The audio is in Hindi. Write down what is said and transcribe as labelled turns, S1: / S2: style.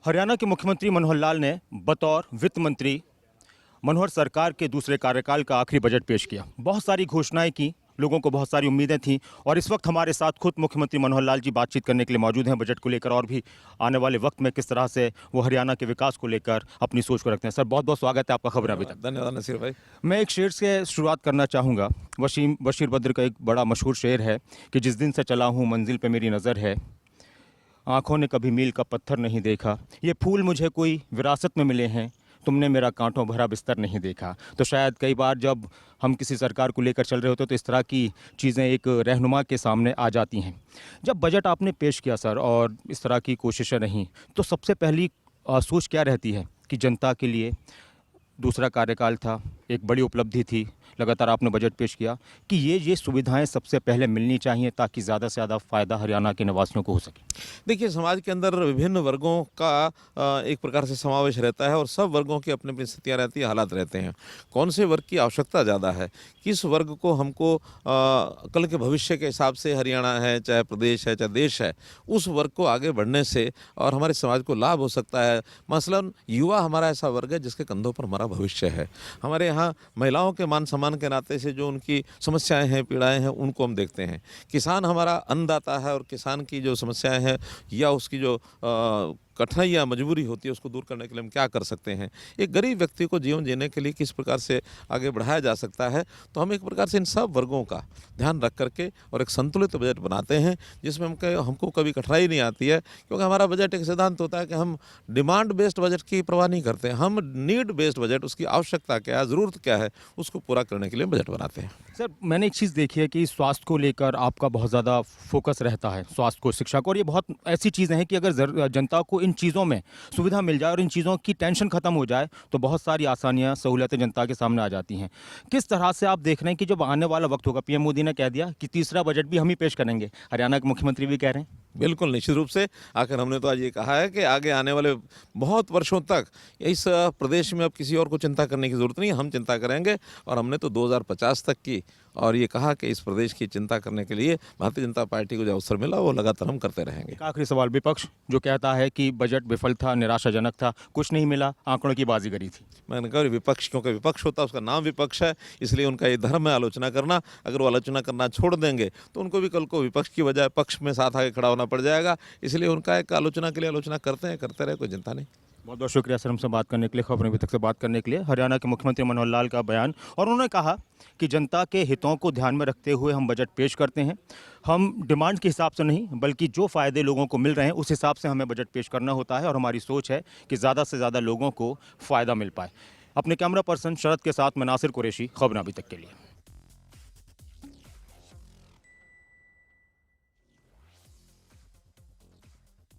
S1: हरियाणा के मुख्यमंत्री मनोहर लाल ने बतौर वित्त मंत्री मनोहर सरकार के दूसरे कार्यकाल का आखिरी बजट पेश किया। बहुत सारी घोषणाएं की, लोगों को बहुत सारी उम्मीदें थीं और इस वक्त हमारे साथ खुद मुख्यमंत्री मनोहर लाल जी बातचीत करने के लिए मौजूद हैं बजट को लेकर और भी आने वाले वक्त में किस तरह से वो हरियाणा के विकास को लेकर अपनी सोच को रखते हैं। सर, बहुत बहुत स्वागत है आपका खबर अभी तक।
S2: धन्यवाद नसीर भाई।
S1: मैं एक शेर से शुरुआत करना चाहूँगा। वसीम बशीर बद्र का एक बड़ा मशहूर शेर है कि जिस दिन से चला हूँ मंजिल पे मेरी नज़र है, आँखों ने कभी मील का पत्थर नहीं देखा, ये फूल मुझे कोई विरासत में मिले हैं, तुमने मेरा कांटों भरा बिस्तर नहीं देखा। तो शायद कई बार जब हम किसी सरकार को लेकर चल रहे होते तो इस तरह की चीज़ें एक रहनुमा के सामने आ जाती हैं। जब बजट आपने पेश किया सर और इस तरह की कोशिशें रहीं, तो सबसे पहली सोच क्या रहती है कि जनता के लिए दूसरा कार्यकाल था, एक बड़ी उपलब्धि थी, लगातार आपने बजट पेश किया कि ये सुविधाएं सबसे पहले मिलनी चाहिए ताकि ज़्यादा से ज़्यादा फ़ायदा हरियाणा के निवासियों को हो सके।
S2: देखिए, समाज के अंदर विभिन्न वर्गों का एक प्रकार से समावेश रहता है और सब वर्गों की अपनी अपनी स्थितियाँ रहती हैं, हालात रहते हैं। कौन से वर्ग की आवश्यकता ज़्यादा है, किस वर्ग को हमको कल के भविष्य के हिसाब से हरियाणा है, चाहे प्रदेश है, चाहे देश है, उस वर्ग को आगे बढ़ने से और हमारे समाज को लाभ हो सकता है। मसलन युवा हमारा ऐसा वर्ग है जिसके कंधों पर हमारा भविष्य है। हमारे यहाँ महिलाओं के मान सम्मान के नाते से जो उनकी समस्याएं हैं, पीड़ाएं हैं, उनको हम देखते हैं। किसान हमारा अन्नदाता है और किसान की जो समस्याएं हैं या उसकी जो कठिनाई या मजबूरी होती है उसको दूर करने के लिए हम क्या कर सकते हैं, एक गरीब व्यक्ति को जीवन जीने के लिए किस प्रकार से आगे बढ़ाया जा सकता है। तो हम एक प्रकार से इन सब वर्गों का ध्यान रख करके और एक संतुलित बजट बनाते हैं जिसमें हमको कभी कठिनाई नहीं आती है, क्योंकि हमारा बजट एक सिद्धांत होता है कि हम डिमांड बेस्ड बजट की परवाह नहीं करते, हम नीड बेस्ड बजट, उसकी आवश्यकता क्या है, ज़रूरत क्या है, उसको पूरा करने के लिए बजट बनाते हैं।
S1: सर, मैंने एक चीज़ देखी है कि स्वास्थ्य को लेकर आपका बहुत ज़्यादा फोकस रहता है, स्वास्थ्य को, शिक्षा को, और ये बहुत ऐसी चीज़ें हैं कि अगर जनता को इन चीज़ों में सुविधा मिल जाए और इन चीज़ों की टेंशन खत्म हो जाए तो बहुत सारी आसानियां, सहूलियतें जनता के सामने आ जाती हैं। किस तरह से आप देख रहे हैं कि जब आने वाला वक्त होगा, पीएम मोदी ने कह दिया कि तीसरा बजट भी हम ही पेश करेंगे, हरियाणा के मुख्यमंत्री भी कह रहे हैं।
S2: बिल्कुल निश्चित रूप से आखिर हमने तो आज ये कहा है कि आगे आने वाले बहुत वर्षों तक इस प्रदेश में अब किसी और को चिंता करने की ज़रूरत नहीं, हम चिंता करेंगे। और हमने तो 2050 तक की और ये कहा कि इस प्रदेश की चिंता करने के लिए भारतीय जनता पार्टी को जो अवसर मिला वो लगातार हम करते रहेंगे।
S1: एक आखिरी सवाल, विपक्ष जो कहता है कि बजट विफल था, निराशाजनक था, कुछ नहीं मिला, आंकड़ों की बाजीगरी थी।
S2: मैंने कहा विपक्ष, क्योंकि विपक्ष होता है उसका नाम विपक्ष है, इसलिए उनका ये धर्म है आलोचना करना। अगर वो आलोचना करना छोड़ देंगे तो उनको भी कल को विपक्ष की बजाय पक्ष में साथ आगे खड़ा होना पड़ जाएगा। इसलिए उनका एक आलोचना के लिए आलोचना करते हैं, करते रहे, कोई चिंता नहीं।
S1: बहुत बहुत शुक्रिया सर हमसे बात करने के लिए, खबरें अभी तक से बात करने के लिए। हरियाणा के मुख्यमंत्री मनोहर लाल का बयान, और उन्होंने कहा कि जनता के हितों को ध्यान में रखते हुए हम बजट पेश करते हैं। हम डिमांड के हिसाब से नहीं बल्कि जो फ़ायदे लोगों को मिल रहे हैं उस हिसाब से हमें बजट पेश करना होता है और हमारी सोच है कि ज़्यादा से ज़्यादा लोगों को फ़ायदा मिल पाए। अपने कैमरा पर्सन शरद के साथ मैं नासिर कुरैशी, खबरें अभी तक के लिए।